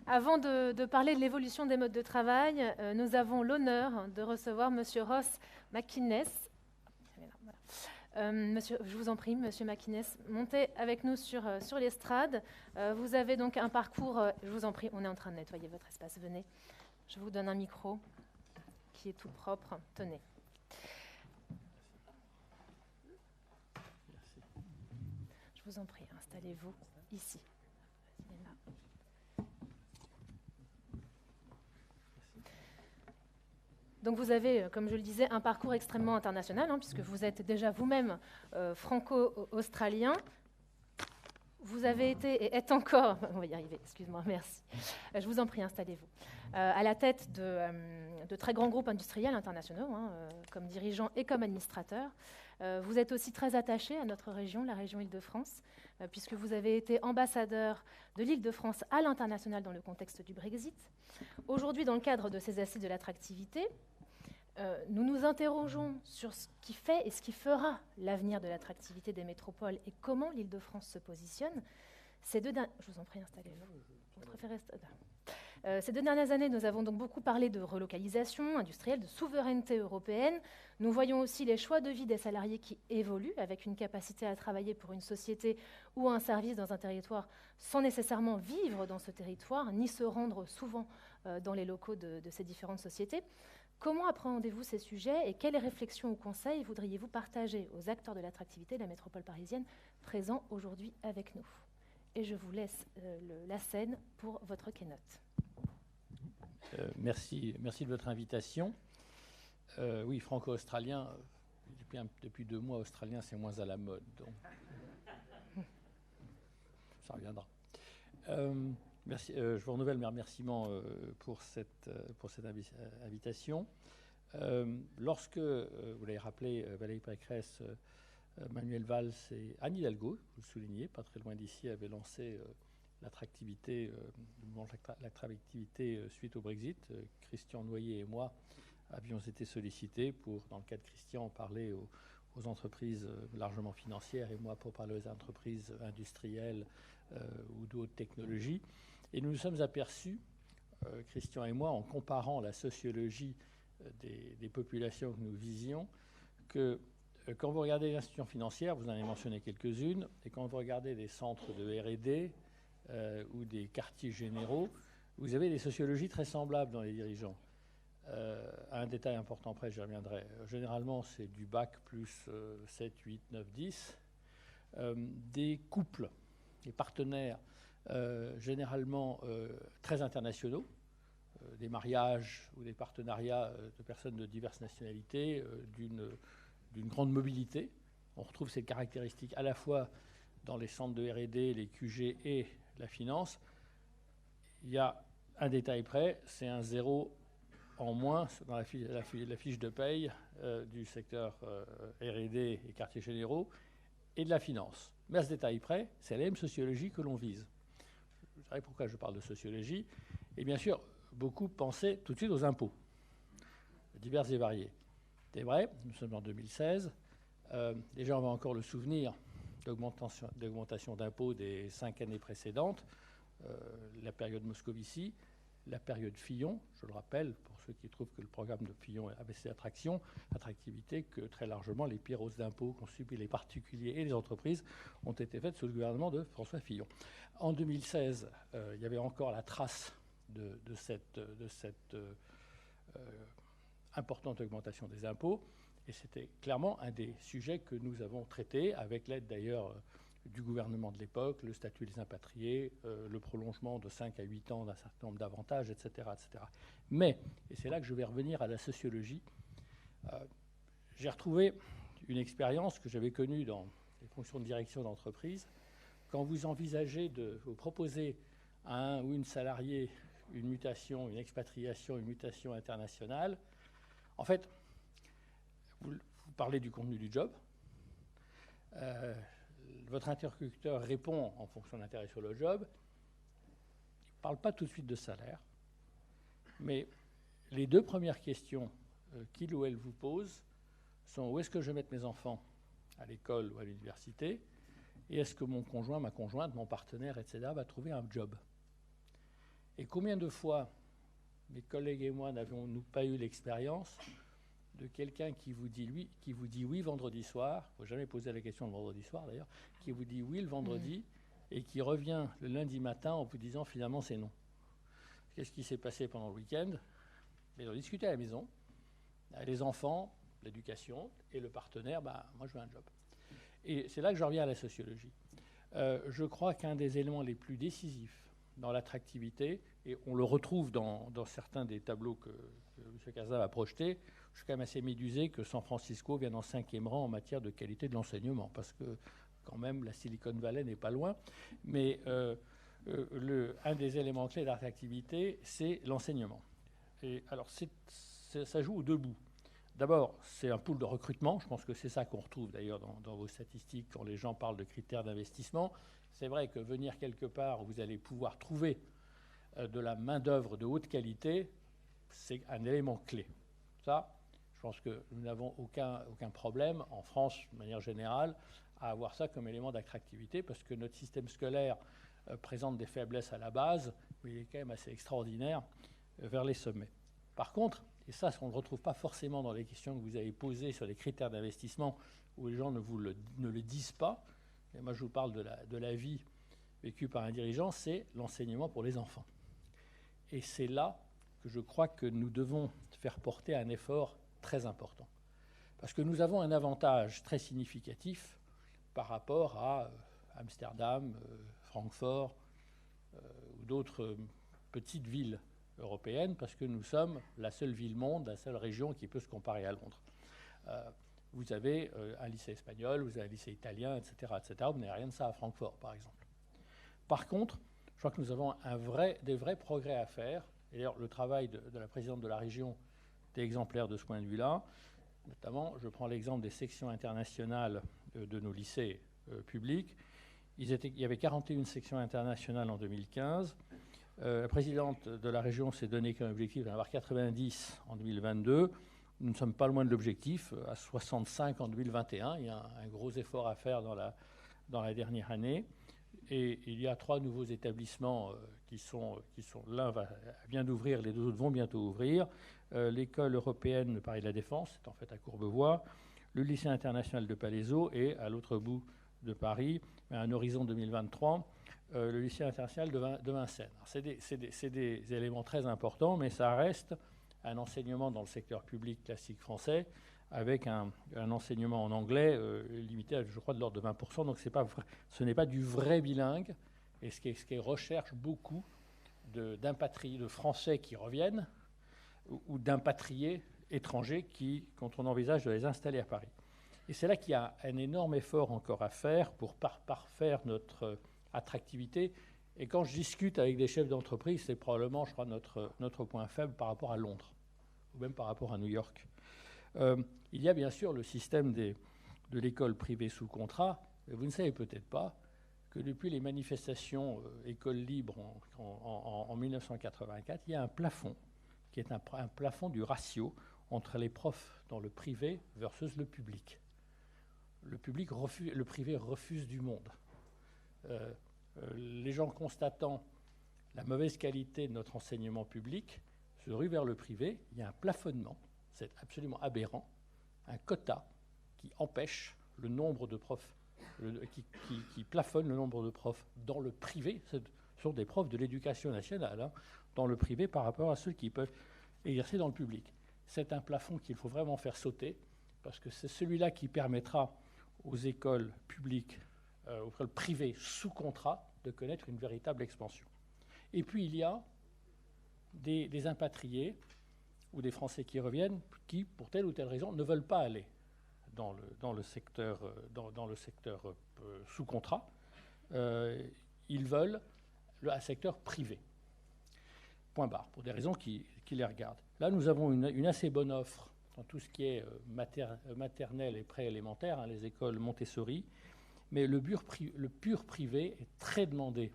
Avant de parler de l'évolution des modes de travail, nous avons l'honneur de recevoir Monsieur Ross McInnes. Monsieur, je vous en prie, Monsieur McInnes, montez avec nous sur l'estrade. Vous avez donc un parcours, je vous en prie, on est en train de nettoyer votre espace, venez. Je vous donne un micro qui est tout propre, tenez. Je vous en prie, installez-vous ici. Donc vous avez, comme je le disais, un parcours extrêmement international, puisque vous êtes déjà vous-même franco-australien. Vous avez été et êtes encore, on va y arriver, excuse-moi, merci. Je vous en prie, installez-vous. À la tête de très grands groupes industriels internationaux, comme dirigeant et comme administrateur. Vous êtes aussi très attaché à notre région, la région Île-de-France, puisque vous avez été ambassadeur de l'Île-de-France à l'international dans le contexte du Brexit. Aujourd'hui, dans le cadre de ces assises de l'attractivité, nous nous interrogeons sur ce qui fait et ce qui fera l'avenir de l'attractivité des métropoles et comment l'Île-de-France se positionne. Je vous en prie, installez-vous. Ces 2 dernières années, nous avons donc beaucoup parlé de relocalisation industrielle, de souveraineté européenne. Nous voyons aussi les choix de vie des salariés qui évoluent avec une capacité à travailler pour une société ou un service dans un territoire sans nécessairement vivre dans ce territoire, ni se rendre souvent dans les locaux de ces différentes sociétés. Comment appréhendez-vous ces sujets et quelles réflexions ou conseils voudriez-vous partager aux acteurs de l'attractivité de la métropole parisienne présents aujourd'hui avec nous? Et je vous laisse la scène pour votre keynote. Merci de votre invitation. Oui, franco-australien, depuis 2 mois, australien, c'est moins à la mode, donc ça reviendra. Merci, je vous renouvelle mes remerciements pour cette invitation. Lorsque, vous l'avez rappelé, Valérie Pécresse, Manuel Valls et Anne Hidalgo, vous le soulignez, pas très loin d'ici, avaient lancé l'attractivité suite au Brexit. Christian Noyer et moi avions été sollicités pour, dans le cas de Christian, parler aux entreprises largement financières et moi pour parler aux entreprises industrielles ou d'autres technologies. Et nous nous sommes aperçus, Christian et moi, en comparant la sociologie des populations que nous visions, que quand vous regardez les institutions financières, vous en avez mentionné quelques-unes, et quand vous regardez des centres de R&D ou des quartiers généraux, vous avez des sociologies très semblables dans les dirigeants. Un détail important, après j'y reviendrai. Généralement, c'est du bac plus 7, 8, 9, 10. Des couples, des partenaires, généralement très internationaux, des mariages ou des partenariats de personnes de diverses nationalités, d'une grande mobilité. On retrouve ces caractéristiques à la fois dans les centres de R&D, les QG et la finance. Il y a un détail près, c'est un 0 en moins dans la fiche de paye du secteur R&D et quartiers généraux et de la finance. Mais à ce détail près, c'est la même sociologie que l'on vise. Vous savez pourquoi je parle de sociologie. Et bien sûr, beaucoup pensaient tout de suite aux impôts, divers et variés. C'est vrai, nous sommes en 2016. Les gens ont encore le souvenir d'augmentation d'impôts des 5 années précédentes, la période Moscovici, la période Fillon, je le rappelle, pour ceux qui trouvent que le programme de Fillon avait cette attractivité, que très largement les pires hausses d'impôts qu'ont subi les particuliers et les entreprises ont été faites sous le gouvernement de François Fillon. En 2016, il y avait encore la trace de cette importante augmentation des impôts, et c'était clairement un des sujets que nous avons traités, avec l'aide d'ailleurs du gouvernement de l'époque, le statut des impatriés, le prolongement de 5 à 8 ans d'un certain nombre d'avantages, etc., etc. Mais, et c'est là que je vais revenir à la sociologie, j'ai retrouvé une expérience que j'avais connue dans les fonctions de direction d'entreprise. Quand vous envisagez de vous proposer à un ou une salarié une mutation, une expatriation, une mutation internationale, en fait, vous parlez du contenu du job, votre interlocuteur répond en fonction de l'intérêt sur le job, il ne parle pas tout de suite de salaire, mais les 2 premières questions qu'il ou elle vous pose sont: où est-ce que je vais mettre mes enfants, à l'école ou à l'université, et est-ce que mon conjoint, ma conjointe, mon partenaire, etc., va trouver un job. Et combien de fois, mes collègues et moi, n'avons-nous pas eu l'expérience de quelqu'un qui vous dit oui vendredi soir, il ne faut jamais poser la question le vendredi soir d'ailleurs, qui vous dit oui le vendredi et qui revient le lundi matin en vous disant finalement c'est non. Qu'est-ce qui s'est passé pendant le week-end? Ils ont discuté à la maison, les enfants, l'éducation et le partenaire, moi je veux un job. Et c'est là que je reviens à la sociologie. Je crois qu'un des éléments les plus décisifs dans l'attractivité, et on le retrouve dans certains des tableaux que M. Caza a projetés, je suis quand même assez médusé que San Francisco vienne en 5e rang en matière de qualité de l'enseignement, parce que quand même la Silicon Valley n'est pas loin. Mais un des éléments clés d'attractivité, c'est l'enseignement. Et alors ça joue aux deux bouts. D'abord, c'est un pool de recrutement. Je pense que c'est ça qu'on retrouve d'ailleurs dans vos statistiques quand les gens parlent de critères d'investissement. C'est vrai que venir quelque part où vous allez pouvoir trouver de la main-d'œuvre de haute qualité, c'est un élément clé. Ça, je pense que nous n'avons aucun problème en France, de manière générale, à avoir ça comme élément d'attractivité parce que notre système scolaire présente des faiblesses à la base, mais il est quand même assez extraordinaire vers les sommets. Par contre, et ça, on ne le retrouve pas forcément dans les questions que vous avez posées sur les critères d'investissement où les gens ne le disent pas, et moi je vous parle de la vie vécue par un dirigeant, c'est l'enseignement pour les enfants. Et c'est là que je crois que nous devons faire porter un effort très important. Parce que nous avons un avantage très significatif par rapport à Amsterdam, Francfort ou d'autres petites villes européennes, parce que nous sommes la seule ville-monde, la seule région qui peut se comparer à Londres. Vous avez un lycée espagnol, vous avez un lycée italien, etc. Vous n'avez rien de ça à Francfort, par exemple. Par contre, je crois que nous avons des vrais progrès à faire. Et d'ailleurs, le travail de la présidente de la région est exemplaire de ce point de vue-là. Notamment, je prends l'exemple des sections internationales de nos lycées publics. Il y avait 41 sections internationales en 2015. La présidente de la région s'est donné comme objectif d'en avoir 90 en 2022. Nous ne sommes pas loin de l'objectif, à 65 en 2021. Il y a un gros effort à faire dans la dernière année. Et il y a 3 nouveaux établissements qui sont l'un vient d'ouvrir, les 2 autres vont bientôt ouvrir. L'école européenne de Paris de la Défense, c'est en fait à Courbevoie, le lycée international de Palaiseau et à l'autre bout de Paris, à un horizon 2023, le lycée international de Vincennes. C'est des éléments très importants, mais ça reste un enseignement dans le secteur public classique français avec un enseignement en anglais limité, à, je crois, de l'ordre de 20%. Donc ce n'est pas du vrai bilingue. Et ce qui recherche beaucoup d'impatriés, de Français qui reviennent ou d'impatriés étrangers quand on envisage de les installer à Paris. Et c'est là qu'il y a un énorme effort encore à faire pour parfaire notre attractivité. Et quand je discute avec des chefs d'entreprise, c'est probablement, je crois, notre point faible par rapport à Londres, ou même par rapport à New York. Il y a bien sûr le système de l'école privée sous contrat. Mais vous ne savez peut-être pas que depuis les manifestations école libre en 1984, il y a un plafond qui est un plafond du ratio entre les profs dans le privé versus le public. Le privé refuse du monde. Les gens constatant la mauvaise qualité de notre enseignement public se ruent vers le privé. Il y a un plafonnement, c'est absolument aberrant, un quota qui empêche le nombre de profs, qui plafonne le nombre de profs dans le privé. Ce sont des profs de l'éducation nationale, hein, dans le privé par rapport à ceux qui peuvent exercer dans le public. C'est un plafond qu'il faut vraiment faire sauter, parce que c'est celui-là qui permettra aux écoles publiques, aux écoles privées sous contrat, de connaître une véritable expansion. Et puis il y a des impatriés ou des Français qui reviennent, qui, pour telle ou telle raison, ne veulent pas aller dans le secteur sous contrat. Ils veulent un secteur privé. Point barre, pour des raisons qui les regardent. Là, nous avons une assez bonne offre dans tout ce qui est maternelle et préélémentaire, hein, les écoles Montessori, mais le pur privé est très demandé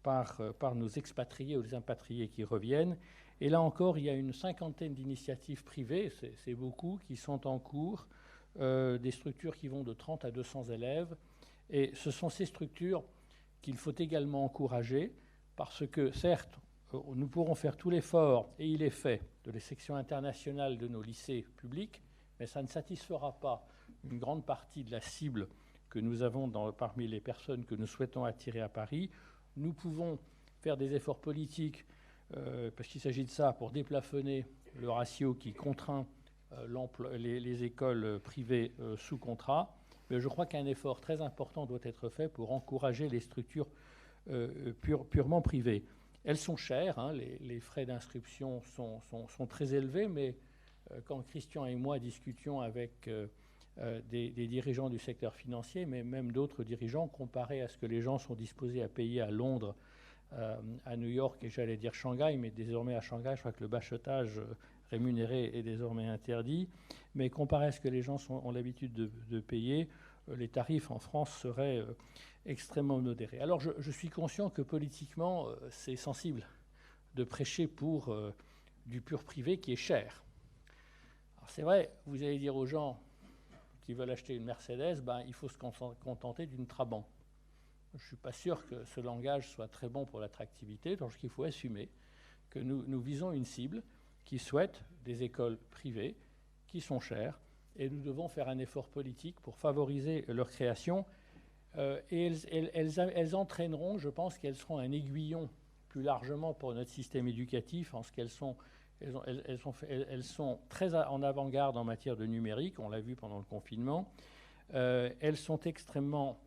par nos expatriés ou les impatriés qui reviennent. Et là encore, il y a une 50aine d'initiatives privées, c'est beaucoup, qui sont en cours, des structures qui vont de 30 à 200 élèves. Et ce sont ces structures qu'il faut également encourager, parce que, certes, nous pourrons faire tout l'effort, et il est fait, de les sections internationales de nos lycées publics, mais ça ne satisfera pas une grande partie de la cible que nous avons parmi les personnes que nous souhaitons attirer à Paris. Nous pouvons faire des efforts politiques, parce qu'il s'agit de ça, pour déplafonner le ratio qui contraint les écoles privées sous contrat. Mais je crois qu'un effort très important doit être fait pour encourager les structures purement privées. Elles sont chères, hein, les frais d'inscription sont très élevés, mais quand Christian et moi discutions avec des dirigeants du secteur financier, mais même d'autres dirigeants, comparé à ce que les gens sont disposés à payer à Londres, à New York, et j'allais dire Shanghai, mais désormais à Shanghai, je crois que le bachotage rémunéré est désormais interdit, mais comparé à ce que les gens ont l'habitude de payer, les tarifs en France seraient extrêmement modérés. Alors je suis conscient que politiquement, c'est sensible de prêcher pour du pur privé qui est cher. Alors c'est vrai, vous allez dire aux gens qui veulent acheter une Mercedes, il faut se contenter d'une Trabant. Je ne suis pas sûr que ce langage soit très bon pour l'attractivité, donc il faut assumer que nous visons une cible qui souhaitent des écoles privées qui sont chères, et nous devons faire un effort politique pour favoriser leur création. Et elles entraîneront, je pense qu'elles seront un aiguillon plus largement pour notre système éducatif, en ce qu'elles sont très en avant-garde en matière de numérique, on l'a vu pendant le confinement. Elles sont extrêmement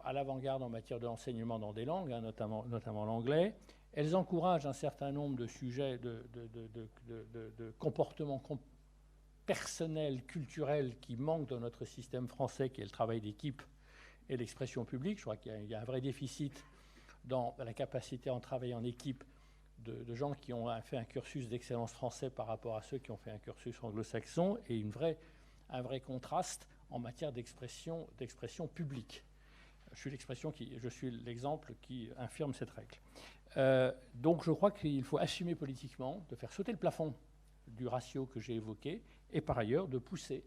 à l'avant-garde en matière d'enseignement dans des langues, hein, notamment l'anglais. Elles encouragent un certain nombre de sujets de comportements personnels, culturels, qui manquent dans notre système français, qui est le travail d'équipe et l'expression publique. Je crois qu'il y a un vrai déficit dans la capacité à en travailler en équipe de gens qui ont fait un cursus d'excellence français par rapport à ceux qui ont fait un cursus anglo-saxon, et un vrai contraste en matière d'expression publique. Je suis l'exemple qui infirme cette règle. Donc je crois qu'il faut assumer politiquement de faire sauter le plafond du ratio que j'ai évoqué, et par ailleurs de pousser,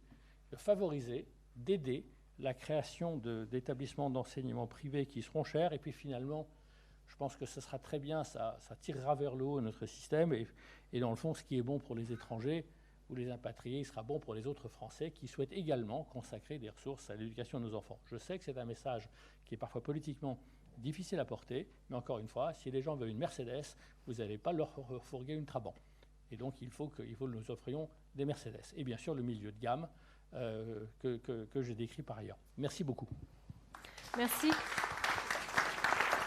de favoriser, d'aider la création d'établissements d'enseignement privés qui seront chers, et puis finalement, je pense que ce sera très bien, ça tirera vers le haut notre système, et dans le fond, ce qui est bon pour les étrangers ou les impatriés, il sera bon pour les autres Français qui souhaitent également consacrer des ressources à l'éducation de nos enfants. Je sais que c'est un message qui est parfois politiquement difficile à porter, mais encore une fois, si les gens veulent une Mercedes, vous n'allez pas leur fourguer une Trabant. Et donc, il faut que nous offrions des Mercedes. Et bien sûr, le milieu de gamme que j'ai décrit par ailleurs. Merci beaucoup. Merci.